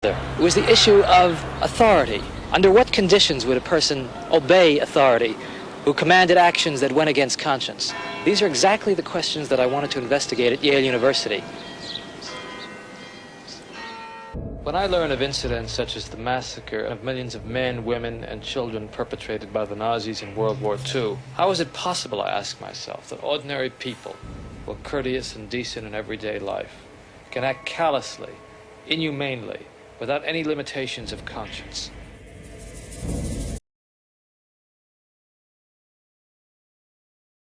It was the issue of authority. Under what conditions would a person obey authority who commanded actions that went against conscience? These are exactly the questions that I wanted to investigate at Yale University. When I learn of incidents such as the massacre of millions of men, women, and children perpetrated by the Nazis in World War II, how is it possible, I ask myself, that ordinary people, who are courteous and decent in everyday life, can act callously, inhumanely, without any limitations of conscience?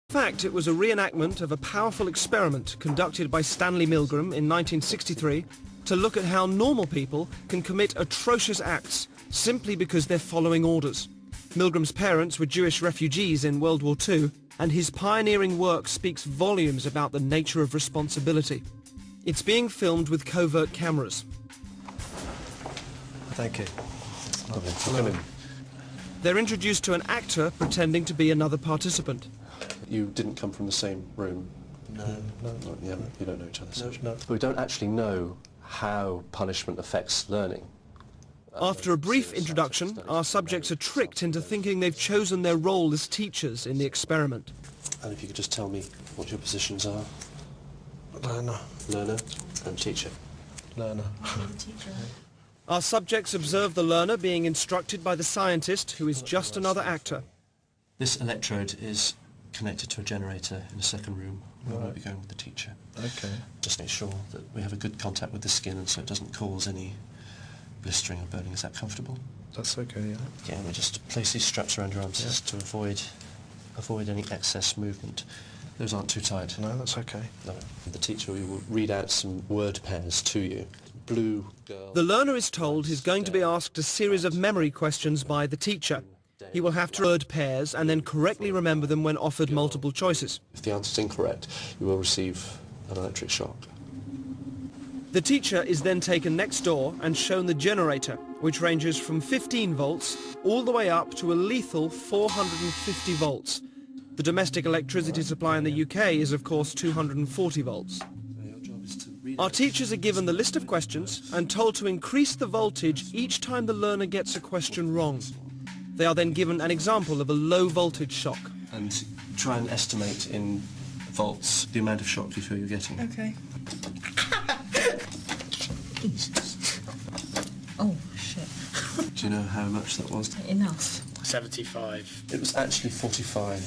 In fact, it was a reenactment of a powerful experiment conducted by Stanley Milgram in 1963 to look at how normal people can commit atrocious acts simply because they're following orders. Milgram's parents were Jewish refugees in World War II, and his pioneering work speaks volumes about the nature of responsibility. It's being filmed with covert cameras. Thank you. Lovely. Come in. They're introduced to an actor pretending to be another participant. You didn't come from the same room? No. You don't know each other? No. We don't actually know how punishment affects learning. After a brief introduction, our subjects are tricked into thinking they've chosen their role as teachers in the experiment. And if you could just tell me what your positions are? Learner. Learner and teacher. Learner. Our subjects observe the learner being instructed by the scientist, who is just another actor. This electrode is connected to a generator in a second room where we'll be going with the teacher. Okay. Just make sure that we have a good contact with the skin and so it doesn't cause any blistering or burning. Is that comfortable? That's okay, yeah. Yeah, we just place these straps around your arms just to avoid any excess movement. Those aren't too tight. No, that's okay. No. The teacher will read out some word pairs to you. Blue girl. The learner is told he's going to be asked a series of memory questions by the teacher. He will have to word pairs and then correctly remember them when offered multiple choices. If the answer is incorrect, you will receive an electric shock. The teacher is then taken next door and shown the generator, which ranges from 15 volts all the way up to a lethal 450 volts. The domestic electricity supply in the UK is, of course, 240 volts. Our teachers are given the list of questions and told to increase the voltage each time the learner gets a question wrong. They are then given an example of a low voltage shock. And try and estimate in volts the amount of shock you feel you're getting. Okay. Oh, shit. Do you know how much that was? Enough. 75. It was actually 45.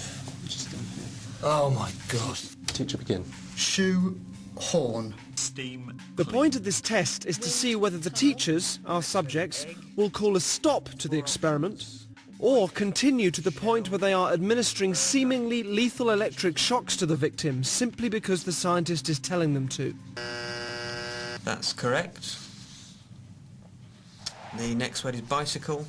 Just down here. Oh my God. Teacher, begin. Shoe horn. Steam. The point of this test is to see whether the teachers, our subjects, will call a stop to the experiment or continue to the point where they are administering seemingly lethal electric shocks to the victim simply because the scientist is telling them to. That's correct. The next word is bicycle.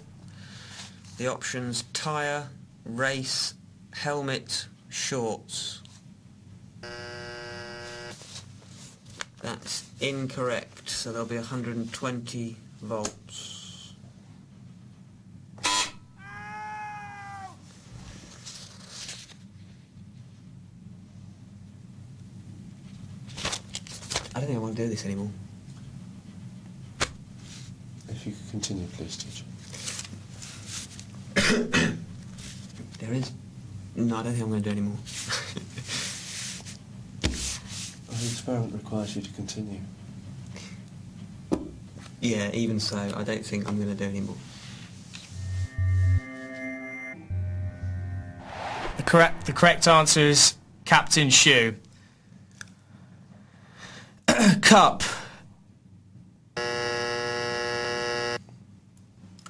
The options: tyre, race, helmet, shorts. That's incorrect, so there'll be 120 volts. I don't think I want to do this anymore. If you could continue, please, teacher. There is... No, I don't think I'm going to do anymore. The experiment requires you to continue. Yeah, even so, I don't think I'm going to do anymore. The correct answer is Captain Shoe. Cup.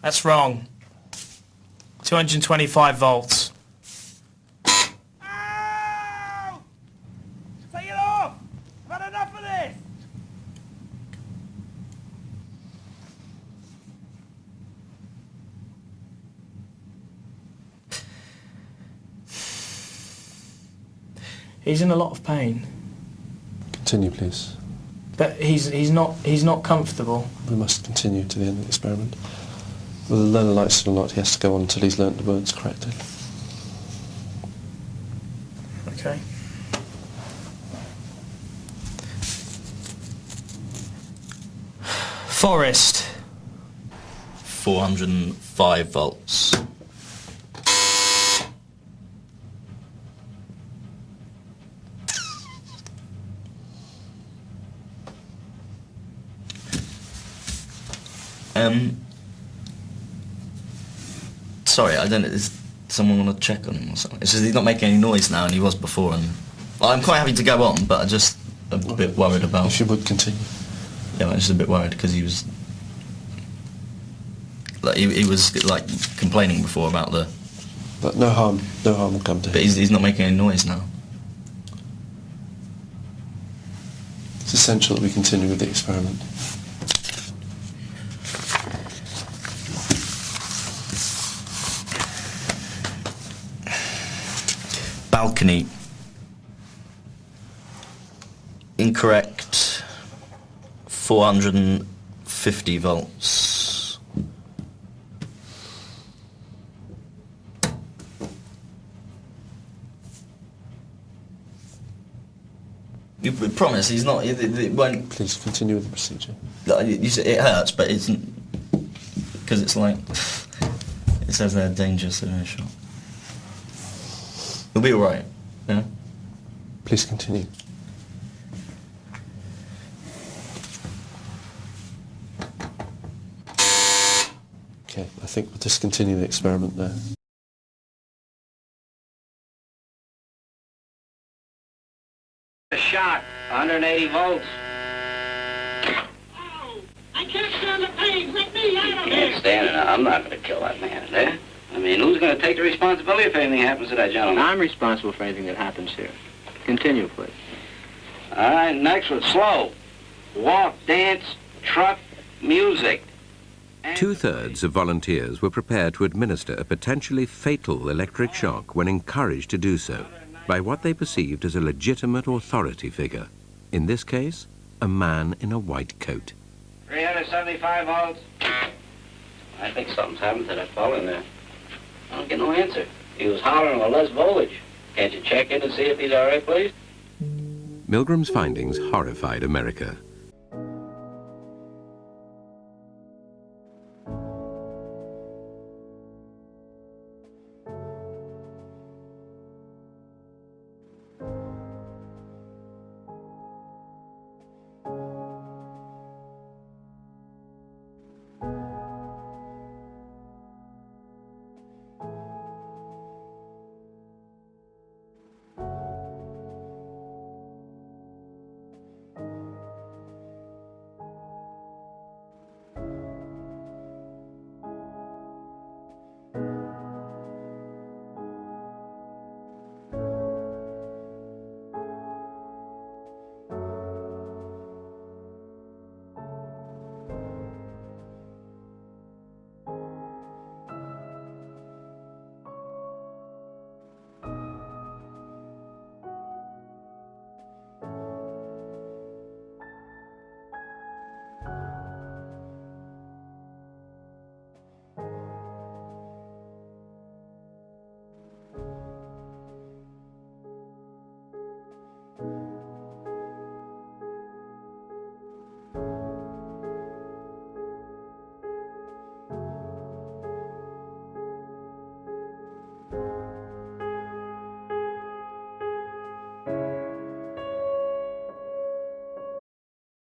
That's wrong. 225 volts. Take it off! I've had enough of this! He's in a lot of pain, Continue, please. but he's not comfortable. We must continue to the end of the experiment. Whether the learner likes it or not, he has to go on until he's learnt the words correctly. Okay. Forest. 405 volts. Sorry, I don't know, does someone want to check on him or something? It's just he's not making any noise now, and he was before, and... Well, I'm quite happy to go on, but I'm just a bit worried about... If you would continue. Yeah, I'm just a bit worried, because he was... Like, he was, like, complaining before about the... But no harm will come to him. But he's not making any noise now. It's essential that we continue with the experiment. Balcony. Incorrect. 450 volts. You promise he's not. It won't. Please continue with the procedure. You say it hurts, but it's because it's like it says they're dangerous in a shot. You'll be all right. Yeah. Please continue. Okay, I think we'll discontinue the experiment there. A shot, 180 volts. Oh, I can't stand the pain. Let me out of here. Can't stand it. I'm not going to kill that man, eh? I mean, who's going to take the responsibility if anything happens to that gentleman? I'm responsible for anything that happens here. Continue, please. All right, next one, slow. Walk, dance, truck, music. Two-thirds of volunteers were prepared to administer a potentially fatal electric shock when encouraged to do so by what they perceived as a legitimate authority figure. In this case, a man in a white coat. 375 volts. I think something's happened to that fellow in there. I don't get no answer. He was hollering with less voltage. Can't you check in and see if he's all right, please? Milgram's findings horrified America.